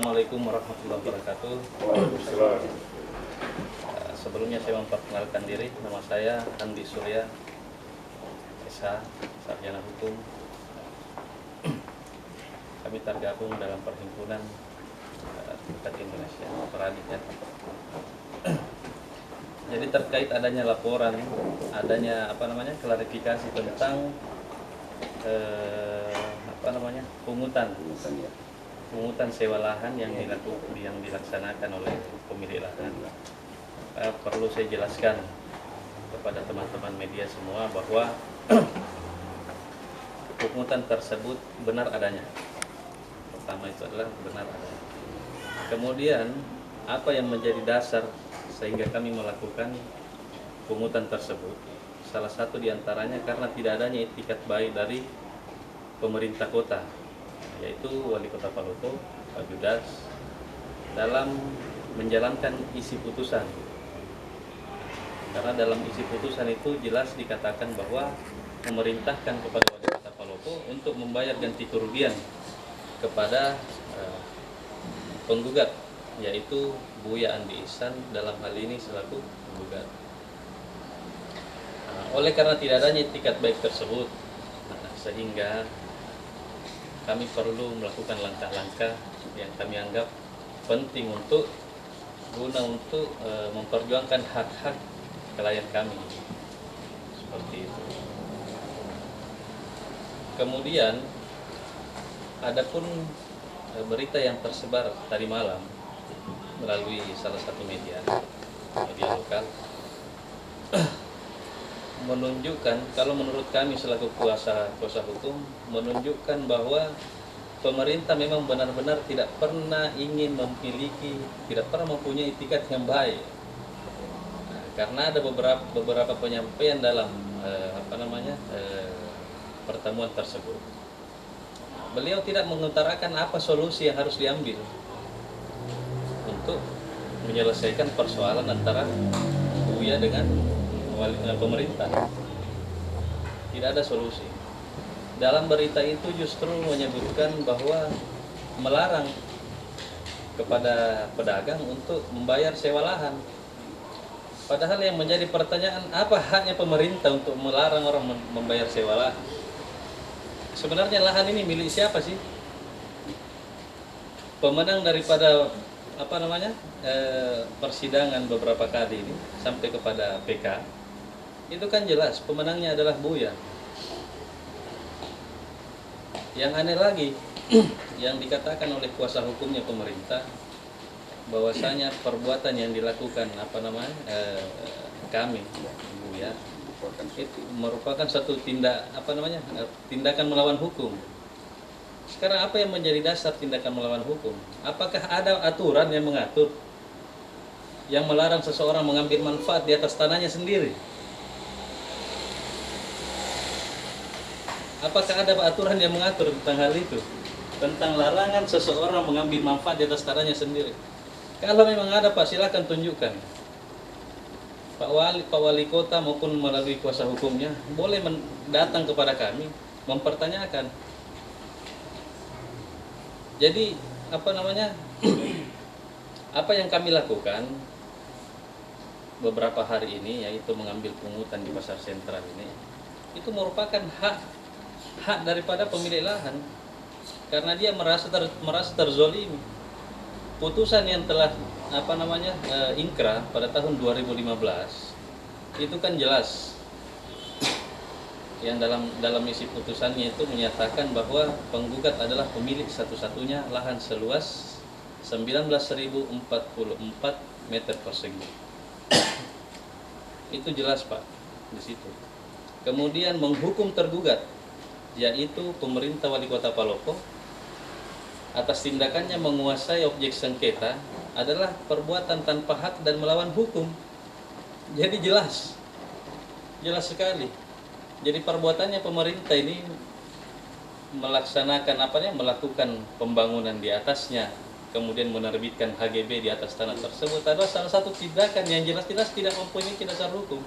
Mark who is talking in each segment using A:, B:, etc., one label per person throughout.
A: Assalamualaikum warahmatullahi wabarakatuh. Sebelumnya saya memperkenalkan diri, nama saya Andi Surya, SH, Sarjana Hukum. Kami tergabung dalam perhimpunan Advokat Indonesia, Peradi ya. Jadi terkait adanya laporan, adanya klarifikasi tentang pungutan sewa lahan yang dilaksanakan oleh pemilik lahan. Perlu saya jelaskan kepada teman-teman media semua bahwa pungutan tersebut benar adanya. Pertama itu adalah benar adanya. Kemudian apa yang menjadi dasar sehingga kami melakukan pungutan tersebut? Salah satu diantaranya karena tidak adanya itikat baik dari pemerintah kota, yaitu Wali Kota Palopo, Pak Judas, dalam menjalankan isi putusan. Karena dalam isi putusan itu jelas dikatakan bahwa memerintahkan kepada Wali Kota Palopo untuk membayar ganti kerugian kepada penggugat, yaitu Buya Andi Ihsan, dalam hal ini selaku penggugat. Oleh karena tidak adanya itikat baik tersebut, sehingga kami perlu melakukan langkah-langkah yang kami anggap penting untuk memperjuangkan hak-hak klien kami, seperti itu. Kemudian adapun berita yang tersebar tadi malam melalui salah satu media lokal menunjukkan, kalau menurut kami selaku kuasa hukum, menunjukkan bahwa pemerintah memang benar-benar tidak pernah ingin tidak pernah mempunyai itikat yang baik. Karena ada beberapa penyampaian dalam pertemuan tersebut. Beliau tidak mengutarakan apa solusi yang harus diambil untuk menyelesaikan persoalan antara Buya dengan pemerintah. Tidak ada solusi. Dalam berita itu justru menyebutkan bahwa melarang kepada pedagang untuk membayar sewa lahan. Padahal yang menjadi pertanyaan, apa haknya pemerintah untuk melarang orang membayar sewa lahan? Sebenarnya lahan ini milik siapa sih? Pemenang daripada persidangan beberapa kali ini sampai kepada PK, itu kan jelas pemenangnya adalah Buya. Yang aneh lagi, yang dikatakan oleh kuasa hukumnya pemerintah, bahwasanya perbuatan yang dilakukan kami Buya itu merupakan satu tindakan melawan hukum. Sekarang apa yang menjadi dasar tindakan melawan hukum? Apakah ada aturan yang mengatur, yang melarang seseorang mengambil manfaat di atas tanahnya sendiri? Apakah ada aturan yang mengatur tentang hal itu? Tentang larangan seseorang mengambil manfaat di atas tanahnya sendiri? Kalau memang ada, Pak, silakan tunjukkan. Pak Wali Kota maupun melalui kuasa hukumnya boleh datang kepada kami mempertanyakan. Jadi apa yang kami lakukan beberapa hari ini, yaitu mengambil pungutan di pasar sentral ini, itu merupakan hak daripada pemilik lahan, karena dia merasa terzolimi. Putusan yang telah inkrah pada tahun 2015 itu kan jelas, yang dalam isi putusannya itu menyatakan bahwa penggugat adalah pemilik satu-satunya lahan seluas 19.044 meter persegi. Itu jelas, Pak, di situ. Kemudian menghukum tergugat, yaitu pemerintah Wali Kota Palopo, atas tindakannya menguasai objek sengketa adalah perbuatan tanpa hak dan melawan hukum. Jadi jelas sekali. Jadi perbuatannya pemerintah ini melakukan pembangunan di atasnya, kemudian menerbitkan HGB di atas tanah tersebut adalah salah satu tindakan yang jelas-jelas tidak mempunyai dasar hukum.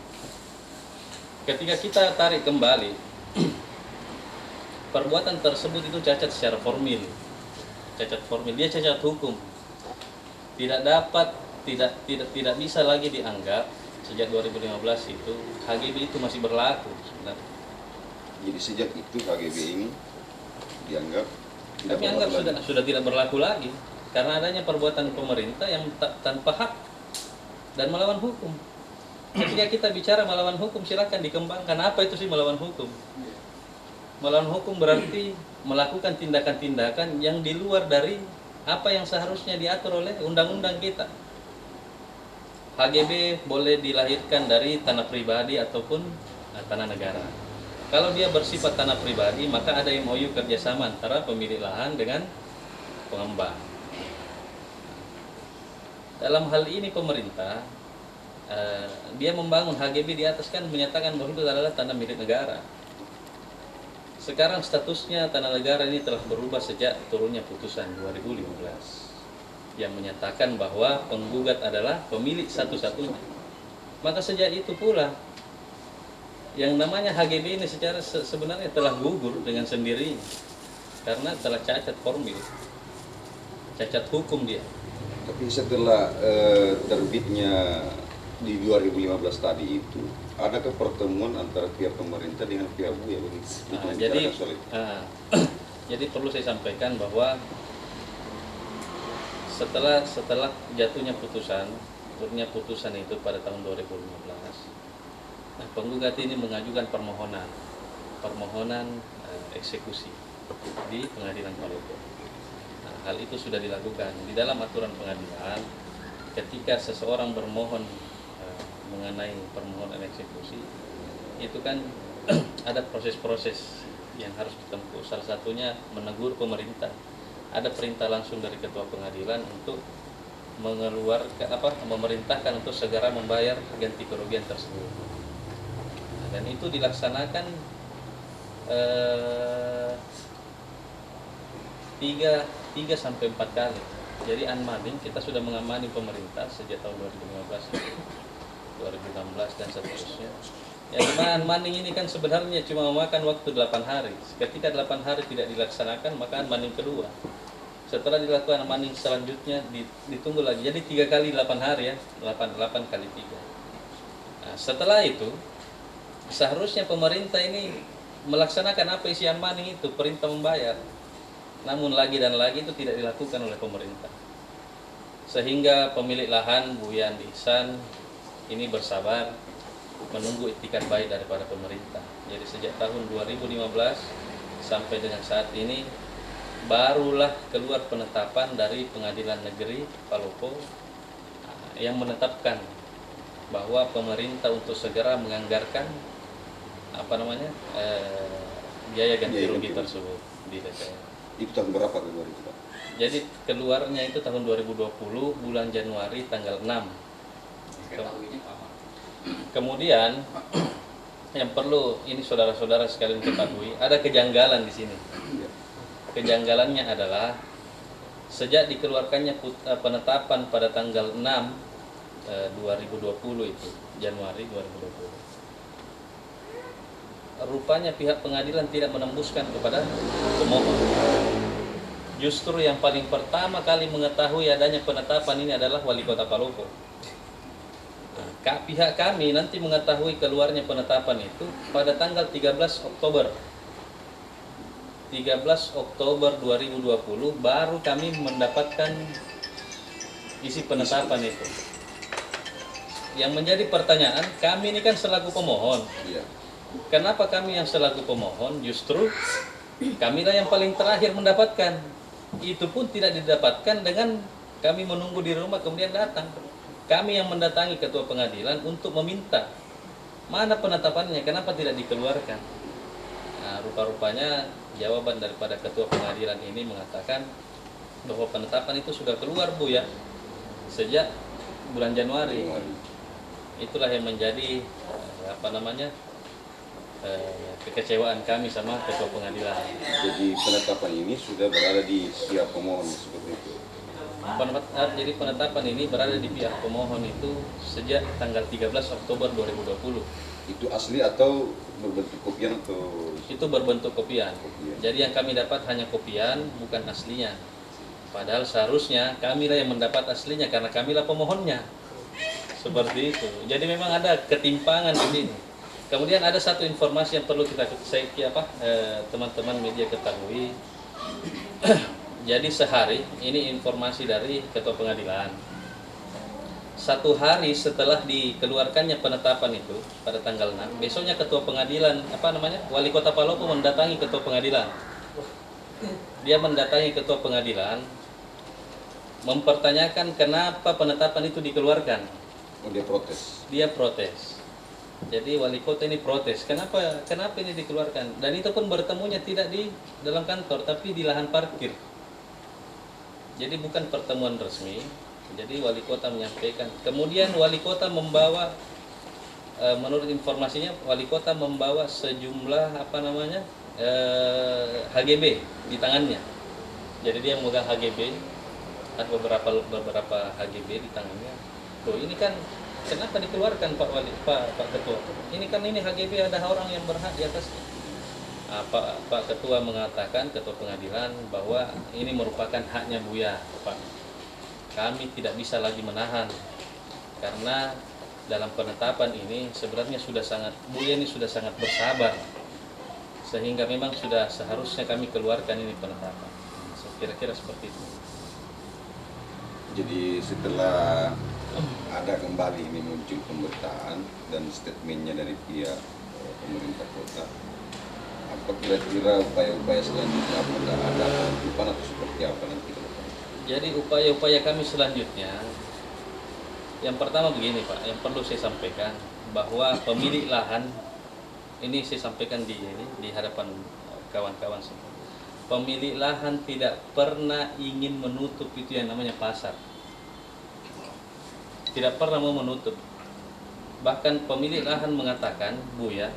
A: Ketika kita tarik kembali, perbuatan tersebut itu cacat secara formil, cacat formil, dia cacat hukum. Tidak dapat, tidak bisa lagi dianggap sejak 2015 itu HGB itu masih berlaku sebenarnya.
B: Jadi sejak itu HGB ini dianggap tidak
A: Kami anggap
B: berlaku lagi.
A: sudah tidak berlaku lagi karena adanya perbuatan pemerintah yang tanpa hak dan melawan hukum. Ketika kita bicara melawan hukum, silakan dikembangkan apa itu sih melawan hukum. Melawan hukum berarti melakukan tindakan-tindakan yang di luar dari apa yang seharusnya diatur oleh undang-undang kita. HGB boleh dilahirkan dari tanah pribadi ataupun tanah negara. Kalau dia bersifat tanah pribadi, maka ada MOU kerjasama antara pemilik lahan dengan pengembang. Dalam hal ini pemerintah dia membangun HGB di atas kan menyatakan bahwa itu adalah tanah milik negara. Sekarang statusnya tanah negara ini telah berubah sejak turunnya putusan 2015 yang menyatakan bahwa penggugat adalah pemilik satu-satunya. Maka sejak itu pula yang namanya HGB ini secara sebenarnya telah gugur dengan sendirinya karena telah cacat formil, cacat hukum dia.
B: Tapi setelah terbitnya di 2015 tadi itu, adakah pertemuan antara pihak pemerintah dengan pihak Buya begitu?
A: Jadi perlu saya sampaikan bahwa setelah jatuhnya putusan, turunnya putusan itu pada tahun 2015, penggugat ini mengajukan permohonan eksekusi di Pengadilan Palopo. Hal itu sudah dilakukan di dalam aturan pengadilan. Ketika seseorang bermohon mengenai permohonan eksekusi, itu kan ada proses-proses yang harus ditempuh. Salah satunya menegur pemerintah. Ada perintah langsung dari ketua pengadilan untuk memerintahkan untuk segera membayar ganti kerugian tersebut. Dan itu dilaksanakan 3 sampai 4 kali. Jadi unmanning kita sudah mengamani pemerintah sejak tahun 2015, 2016 dan seterusnya. Yang dimana unmanning ini kan sebenarnya cuma memakan waktu 8 hari. Ketika 8 hari tidak dilaksanakan, maka unmanning kedua. Setelah dilakukan unmanning selanjutnya ditunggu lagi. Jadi 3 kali 8 hari ya, 8 kali 3. Nah, setelah itu seharusnya pemerintah ini melaksanakan apa isi unmanning itu, perintah membayar. Namun lagi dan lagi itu tidak dilakukan oleh pemerintah. Sehingga pemilik lahan Buya Andi Ihsan ini bersabar menunggu itikat baik daripada pemerintah. Jadi sejak tahun 2015 sampai dengan saat ini barulah keluar penetapan dari Pengadilan Negeri Palopo yang menetapkan bahwa pemerintah untuk segera menganggarkan biaya ganti rugi tersebut di DPR.
B: Itu tahun berapa keluar itu, Pak?
A: Jadi keluarnya itu tahun 2020 bulan Januari tanggal 6. Kemudian yang perlu ini saudara-saudara sekalian ketahui, ada kejanggalan di sini. Kejanggalannya adalah sejak dikeluarkannya penetapan pada tanggal 6 2020 itu, Januari 2020. Rupanya pihak pengadilan tidak menembuskan kepada pemohon. Justru yang paling pertama kali mengetahui adanya penetapan ini adalah Wali Kota Palopo. Pihak kami nanti mengetahui keluarnya penetapan itu pada tanggal 13 Oktober 2020 baru kami mendapatkan isi penetapan itu. Yang menjadi pertanyaan, kami ini kan selaku pemohon. Kenapa kami yang selaku pemohon justru kamilah yang paling terakhir mendapatkan? Itu pun tidak didapatkan dengan kami menunggu di rumah kemudian datang. Kami yang mendatangi ketua pengadilan untuk meminta mana penetapannya, kenapa tidak dikeluarkan. Nah, rupa-rupanya jawaban daripada ketua pengadilan ini mengatakan bahwa penetapan itu sudah keluar Bu ya sejak bulan Januari. Itulah yang menjadi kekecewaan kami sama ketua pengadilan.
B: Jadi penetapan ini sudah berada di pihak pemohon seperti itu.
A: Jadi penetapan ini berada di pihak pemohon itu sejak tanggal 13 Oktober 2020.
B: Itu asli atau berbentuk kopian atau?
A: Itu berbentuk kopian. Jadi yang kami dapat hanya kopian, bukan aslinya. Padahal seharusnya kamilah yang mendapat aslinya karena kamilah pemohonnya. Seperti itu. Jadi memang ada ketimpangan di sini. Kemudian ada satu informasi yang perlu teman-teman media ketahui. Jadi sehari, ini informasi dari Ketua Pengadilan. 1 hari setelah dikeluarkannya penetapan itu pada tanggal 6, besoknya Ketua Pengadilan, Wali Kota Palopo mendatangi Ketua Pengadilan. Dia mendatangi Ketua Pengadilan, mempertanyakan kenapa penetapan itu dikeluarkan.
B: Oh, dia protes.
A: Dia protes. Jadi wali kota ini protes. Kenapa ini dikeluarkan? Dan itu pun bertemunya tidak di dalam kantor, tapi di lahan parkir. Jadi bukan pertemuan resmi. Jadi wali kota menyampaikan. Kemudian wali kota membawa, menurut informasinya, wali kota membawa sejumlah HGB di tangannya. Jadi dia memegang HGB, ada beberapa HGB di tangannya. Loh, ini kan kenapa dikeluarkan Pak Ketua? Ini HGB ada orang yang berhak di atasnya. Pak Ketua mengatakan, Ketua Pengadilan, bahwa ini merupakan haknya Buya, Pak. Kami tidak bisa lagi menahan karena dalam penetapan ini sebenarnya Buya ini sudah sangat bersabar, sehingga memang sudah seharusnya kami keluarkan ini penetapan. Kira-kira seperti itu.
B: Jadi setelah ada kembali ini muncul pemberitaan dan statementnya dari pihak pemerintah kota, apa kira-kira upaya-upaya selanjutnya, apakah ada penutupan atau seperti apa nanti ke depan?
A: Jadi upaya-upaya kami selanjutnya, yang pertama begini Pak, yang perlu saya sampaikan bahwa pemilik lahan ini saya sampaikan di hadapan kawan-kawan semua. Pemilik lahan tidak pernah ingin menutup itu yang namanya pasar. Tidak pernah mau menutup. Bahkan pemilik lahan mengatakan, Buya,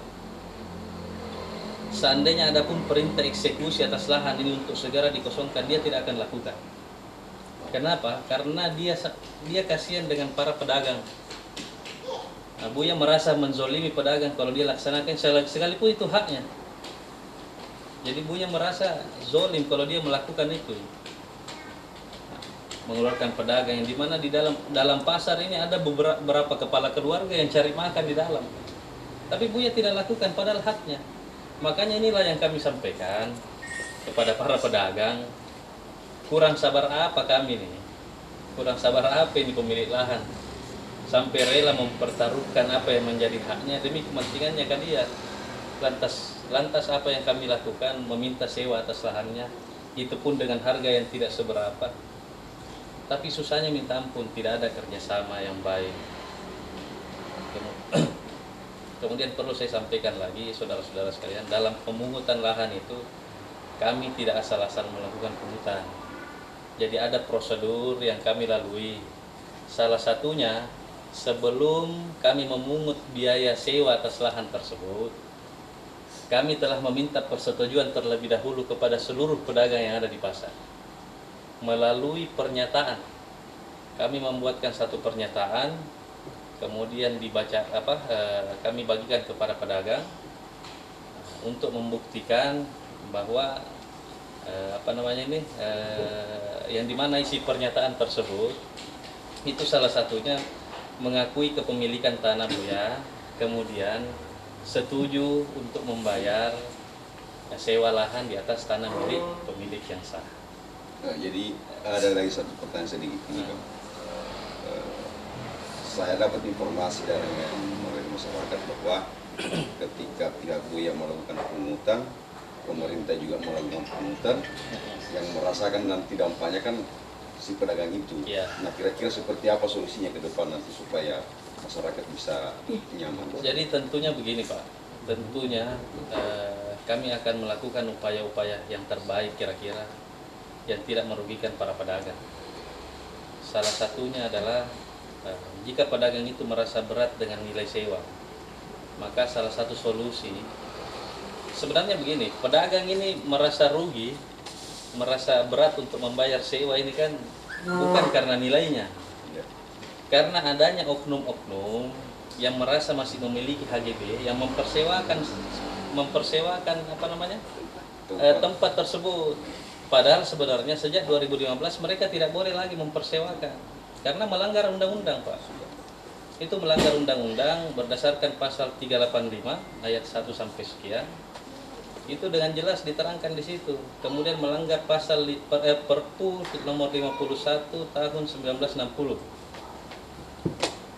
A: seandainya ada pun perintah eksekusi atas lahan ini untuk segera dikosongkan, dia tidak akan lakukan. Kenapa? Karena dia kasihan dengan para pedagang. Nah, Buya merasa menzolimi pedagang kalau dia laksanakan, sekalipun itu haknya. Jadi Buya merasa zolim kalau dia melakukan itu. Mengeluarkan pedagang yang dimana di dalam pasar ini ada beberapa kepala keluarga yang cari makan di dalam. Tapi Buya tidak lakukan padahal haknya. Makanya inilah yang kami sampaikan kepada para pedagang. Kurang sabar apa kami nih? Kurang sabar apa ini pemilik lahan? Sampai rela mempertaruhkan apa yang menjadi haknya demi kepentingannya kan dia. Lantas apa yang kami lakukan? Meminta sewa atas lahannya. Itu pun dengan harga yang tidak seberapa. Tapi susahnya minta ampun, tidak ada kerjasama yang baik. Kemudian perlu saya sampaikan lagi, saudara-saudara sekalian, dalam pemungutan lahan itu kami tidak asal-asal melakukan pungutan. Jadi ada prosedur yang kami lalui. Salah satunya, sebelum kami memungut biaya sewa atas lahan tersebut, kami telah meminta persetujuan terlebih dahulu kepada seluruh pedagang yang ada di pasar. Melalui pernyataan, kami membuatkan satu pernyataan, kemudian kami bagikan kepada pedagang untuk membuktikan bahwa yang dimana isi pernyataan tersebut itu salah satunya mengakui kepemilikan tanah Buya, kemudian setuju untuk membayar sewa lahan di atas tanah milik pemilik yang sah.
B: Nah, jadi ada lagi satu pertanyaan sedikit ini, Bang. Saya dapat informasi dari masyarakat bahwa ketika pihak Buya melakukan pungutan, pemerintah juga melakukan pungutan, yang merasakan nanti dampaknya kan si pedagang itu.
A: Ya.
B: Nah, kira-kira seperti apa solusinya ke depan nanti supaya masyarakat bisa nyaman?
A: Jadi tentunya begini Pak, tentunya kami akan melakukan upaya-upaya yang terbaik kira-kira yang tidak merugikan para pedagang. Salah satunya adalah jika pedagang itu merasa berat dengan nilai sewa, maka salah satu solusi sebenarnya begini, pedagang ini merasa rugi, merasa berat untuk membayar sewa ini kan bukan karena nilainya, karena adanya oknum-oknum yang merasa masih memiliki HGB yang mempersewakan tempat tersebut. Padahal sebenarnya sejak 2015 mereka tidak boleh lagi mempersewakan karena melanggar undang-undang, Pak. Itu melanggar undang-undang berdasarkan pasal 385 ayat 1 sampai sekian. Itu dengan jelas diterangkan di situ. Kemudian melanggar pasal Perpu nomor 51 tahun 1960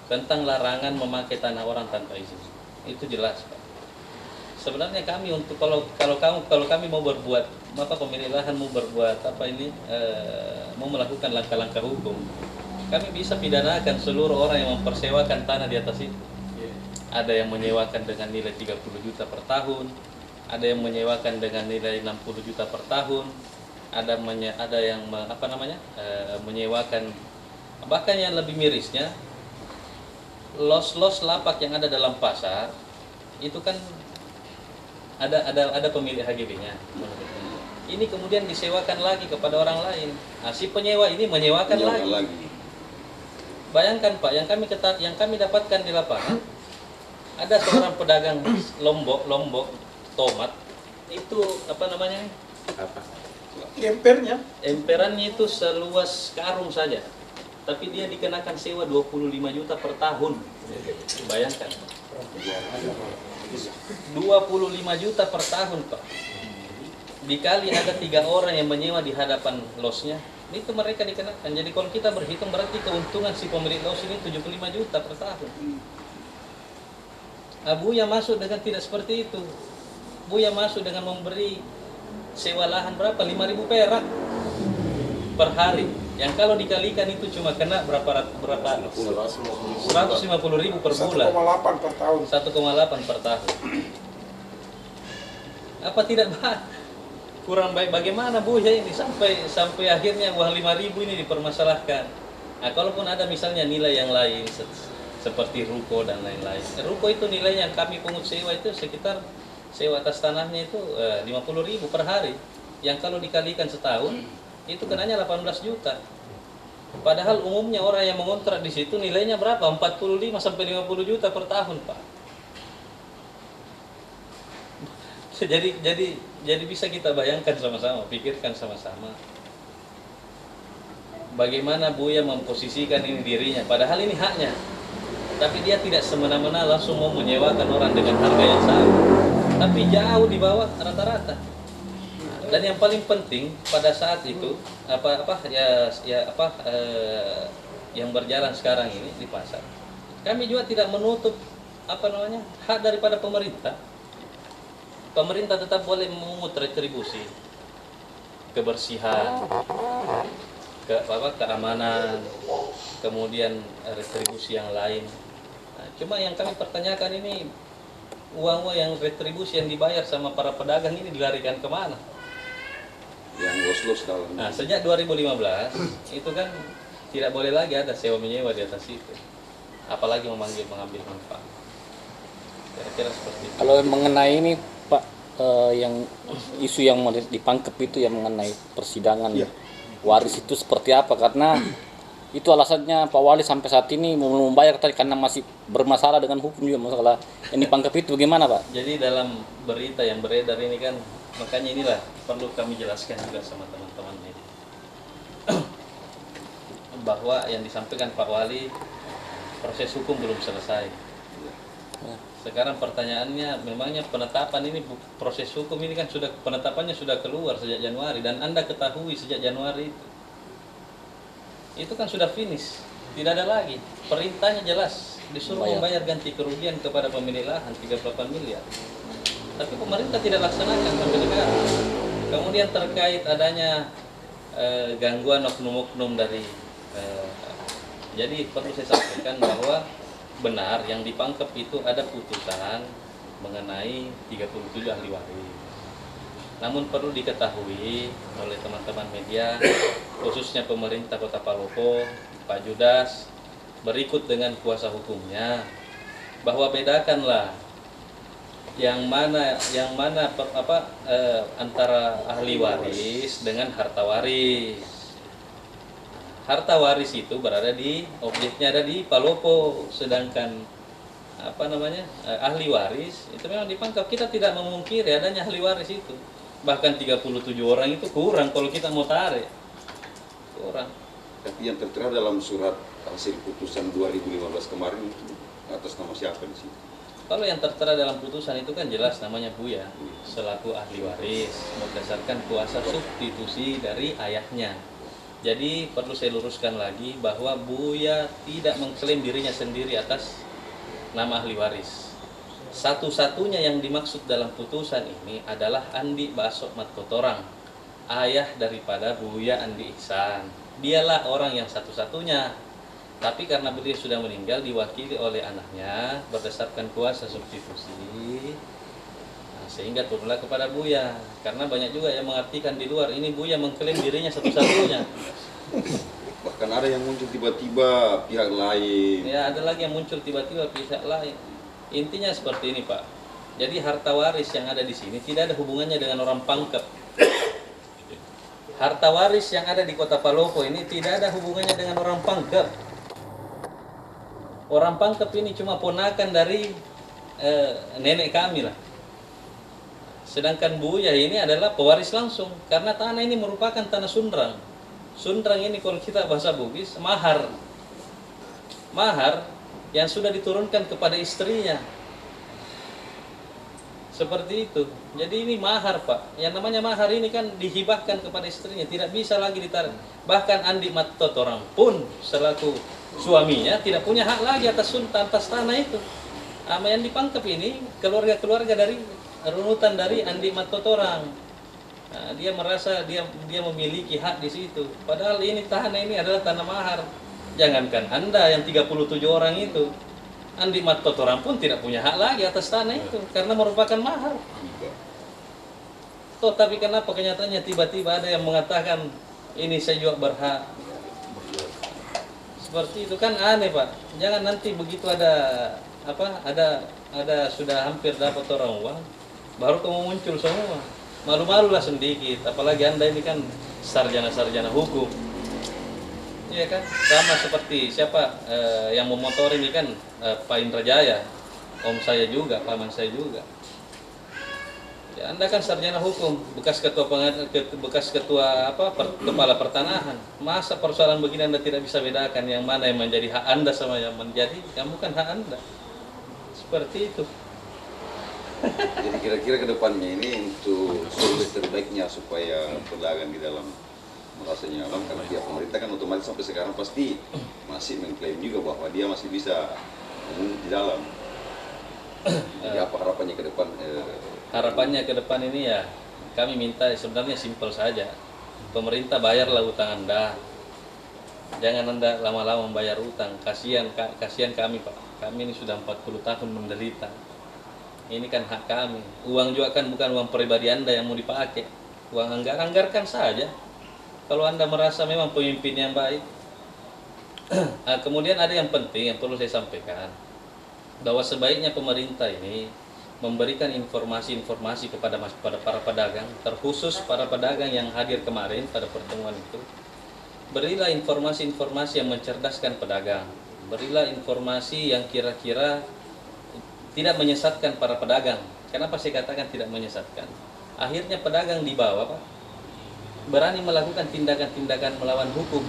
A: tentang larangan memakai tanah orang tanpa izin. Itu jelas, Pak. Sebenarnya kami untuk kalau kami mau berbuat pemilik lahan mau berbuat mau melakukan langkah-langkah hukum, kami bisa pidanakan seluruh orang yang mempersewakan tanah di atas itu. Ada yang menyewakan dengan nilai 30 juta per tahun, ada yang menyewakan dengan nilai 60 juta per tahun, ada yang menyewakan, bahkan yang lebih mirisnya los lapak yang ada dalam pasar itu kan ada pemilik HGB-nya. Ini kemudian disewakan lagi kepada orang lain. Nah, si penyewa ini menyewakan lagi. Bayangkan, Pak, yang kami dapatkan di lapangan, ada seorang pedagang lombok tomat itu emperannya itu seluas karung saja, tapi dia dikenakan sewa 25 juta per tahun. Bayangkan, 25 juta per tahun, Pak. Dikali ada 3 orang yang menyewa di hadapan losnya, itu mereka dikenakan. Jadi kalau kita berhitung berarti keuntungan si pemilik los ini 75 juta per tahun. Buya masuk dengan tidak seperti itu. Buya masuk dengan memberi sewa lahan berapa? 5.000 perak per hari. Yang kalau dikalikan itu cuma kena berapa 150.000 per bulan.
C: 1,8 per tahun.
A: 1,8 per tahun. Apa tidak kurang baik? Bagaimana Buya ini sampai akhirnya uang 5.000 ini dipermasalahkan. Nah, kalaupun ada misalnya nilai yang lain seperti ruko dan lain-lain. Ruko itu nilainya kami pungut sewa itu sekitar sewa atas tanahnya itu 50.000 per hari. Yang kalau dikalikan setahun itu kenanya 18 juta. Padahal umumnya orang yang mengontrak di situ nilainya berapa? 45 sampai 50 juta per tahun, Pak. Jadi bisa kita bayangkan sama-sama, pikirkan sama-sama. Bagaimana Buya memposisikan ini dirinya, padahal ini haknya. Tapi dia tidak semena-mena langsung mau menyewakan orang dengan harga yang sama. Tapi jauh di bawah rata-rata. Dan yang paling penting pada saat itu yang berjalan sekarang ini di pasar. Kami juga tidak menutup hak daripada pemerintah. Pemerintah tetap boleh memungut retribusi, kebersihan, keamanan, kemudian retribusi yang lain. Nah, cuma yang kami pertanyakan ini uang yang retribusi yang dibayar sama para pedagang ini dilarikan kemana?
B: Yang los-los dalam.
A: Nah, sejak 2015 itu kan tidak boleh lagi ada sewa menyewa di atas itu, apalagi mengambil manfaat. Kira-kira seperti itu.
D: Kalau mengenai ini Pak, yang isu yang dipangkep itu yang mengenai persidangan waris itu seperti apa? Karena itu alasannya Pak Wali sampai saat ini mau membayar tadi karena masih bermasalah dengan hukum juga masalah yang dipangkep itu bagaimana, Pak?
A: Jadi dalam berita yang beredar ini kan, makanya inilah perlu kami jelaskan juga sama teman-teman media bahwa yang disampaikan Pak Wali proses hukum belum selesai. Sekarang pertanyaannya, memangnya penetapan ini proses hukum ini kan penetapannya sudah keluar sejak Januari dan Anda ketahui sejak Januari itu kan sudah finish, tidak ada lagi. Perintahnya jelas, disuruh membayar ganti kerugian kepada pemilik lahan 38 miliar. Tapi pemerintah tidak laksanakan sampai sekarang. Kemudian terkait adanya gangguan oknum-oknum dari jadi perlu saya sampaikan bahwa benar yang dipangkep itu ada putusan mengenai 37 ahli waris. Namun perlu diketahui oleh teman-teman media, khususnya pemerintah Kota Palopo, Pak Judas, berikut dengan kuasa hukumnya, bahwa bedakanlah yang mana antara ahli waris dengan harta waris. Harta waris itu berada objeknya ada di Palopo, sedangkan ahli waris itu memang dipangkap. Kita tidak memungkiri adanya ahli waris itu. Bahkan 37 orang itu kurang kalau kita mau tarik. Kurang.
B: Tapi yang tertera dalam surat hasil putusan 2015 kemarin itu atas nama siapa di situ?
A: Kalau yang tertera dalam putusan itu kan jelas namanya Buya selaku ahli waris berdasarkan kuasa substitusi dari ayahnya. Jadi perlu saya luruskan lagi bahwa Buya tidak mengklaim dirinya sendiri atas nama ahli waris. Satu-satunya yang dimaksud dalam putusan ini adalah Andi Baso Matkotorang, ayah daripada Buya Andi Ihsan. Dialah orang yang satu-satunya. Tapi karena beliau sudah meninggal diwakili oleh anaknya berdasarkan kuasa substitusi, nah, sehingga turunlah kepada Buya. Karena banyak juga yang mengartikan di luar ini Buya mengklaim dirinya satu-satunya.
B: Bahkan ada yang muncul tiba-tiba pihak lain.
A: Ya ada lagi yang muncul tiba-tiba pihak lain. Intinya seperti ini Pak. Jadi harta waris yang ada di sini tidak ada hubungannya dengan orang Pangkep. Harta waris yang ada di Kota Palopo ini tidak ada hubungannya dengan orang Pangkep. Orang Pangkep ini cuma ponakan dari nenek kami lah. Sedangkan Buya ini adalah pewaris langsung. Karena tanah ini merupakan tanah Sundrang. Sundrang ini kalau kita bahasa Bugis, mahar. Mahar yang sudah diturunkan kepada istrinya. Seperti itu. Jadi ini mahar Pak. Yang namanya mahar ini kan dihibahkan kepada istrinya. Tidak bisa lagi ditarik. Bahkan Andi Matkotorang pun selaku suaminya tidak punya hak lagi atas tanah itu. Yang dipangkep ini keluarga-keluarga dari runutan dari Andi Matkotorang. Nah, dia merasa dia memiliki hak di situ. Padahal ini tanah ini adalah tanah mahar. Jangankan Anda yang 37 orang itu, Andi Matkotorang pun tidak punya hak lagi atas tanah itu karena merupakan mahar. Tapi kenapa kenyataannya tiba-tiba ada yang mengatakan ini saya juga berhak. Seperti itu kan aneh Pak. Jangan nanti begitu ada sudah hampir dapat orang uang baru kamu muncul semua. Malu-malulah sedikit. Apalagi Anda ini kan sarjana-sarjana hukum. Iya kan? Sama seperti siapa yang memotor ini kan Pak Indra Jaya. Om saya juga, paman saya juga. Ya, Anda kan sarjana hukum, bekas ketua kepala pertanahan. Masa persoalan begini Anda tidak bisa bedakan yang mana yang menjadi hak Anda sama yang bukan hak Anda. Seperti itu.
B: Jadi kira-kira ke depannya ini untuk solusi terbaiknya supaya pedagang di dalam merasa nyaman, karena pihak pemerintah kan otomatis sampai sekarang pasti masih mengklaim juga bahwa dia masih bisa di dalam. Jadi apa harapannya ke depan?
A: Harapannya ke depan ini ya kami minta sebenarnya simpel saja. Pemerintah bayarlah utang Anda. Jangan Anda lama-lama membayar utang. Kasihan kami Pak. Kami ini sudah 40 tahun menderita. Ini kan hak kami. Uang juga kan bukan uang pribadi Anda yang mau dipakai. Uang anggarkan saja. Kalau Anda merasa memang pemimpin yang baik. Kemudian ada yang penting yang perlu saya sampaikan. Bahwa sebaiknya pemerintah ini memberikan informasi-informasi kepada para pedagang, terkhusus para pedagang yang hadir kemarin pada pertemuan itu. Berilah informasi-informasi yang mencerdaskan pedagang. Berilah informasi yang kira-kira tidak menyesatkan para pedagang. Kenapa saya katakan tidak menyesatkan? Akhirnya pedagang di bawah Pak, berani melakukan tindakan-tindakan melawan hukum.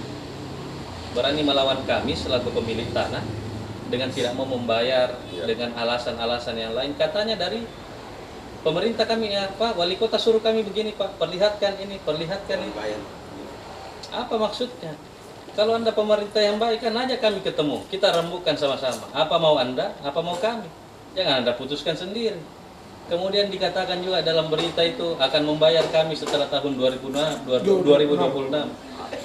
A: Berani melawan kami selaku pemilik tanah dengan tidak mau membayar, dengan alasan-alasan yang lain. Katanya dari pemerintah kami Pak, wali kota suruh kami begini Pak, perlihatkan ini. Apa maksudnya? Kalau Anda pemerintah yang baik kan aja kami ketemu, kita rembukan sama-sama. Apa mau Anda, apa mau kami? Jangan Anda putuskan sendiri. Kemudian dikatakan juga dalam berita itu akan membayar kami setelah tahun 2026.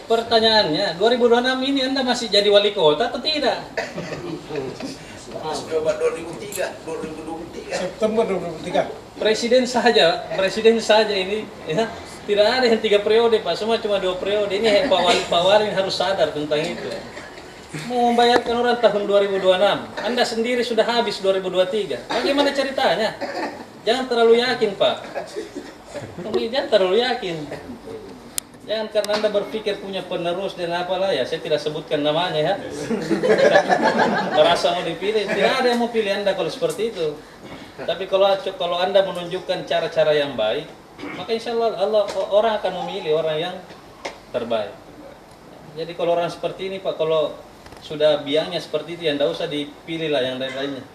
A: Pertanyaannya, 2026 ini Anda masih jadi wali kota atau tidak?
B: Coba 2023.
C: September 2023.
A: Presiden saja ini ya, tidak ada yang 3 periode Pak, semua cuma 2 periode. Ini Pak Wali harus sadar tentang itu. Mau membayarkan orang tahun 2026, Anda sendiri sudah habis 2023. Bagaimana ceritanya? Jangan terlalu yakin Pak. Jangan terlalu yakin. Jangan karena Anda berpikir punya penerus dan apalah ya, saya tidak sebutkan namanya ya. Merasa mau dipilih, tidak ada yang mau pilih Anda kalau seperti itu. Tapi kalau Anda menunjukkan cara-cara yang baik, maka insya Allah orang akan memilih orang yang terbaik. Jadi kalau orang seperti ini Pak, kalau sudah biangnya seperti itu, yang tidak usah dipilih lah yang lain-lainnya.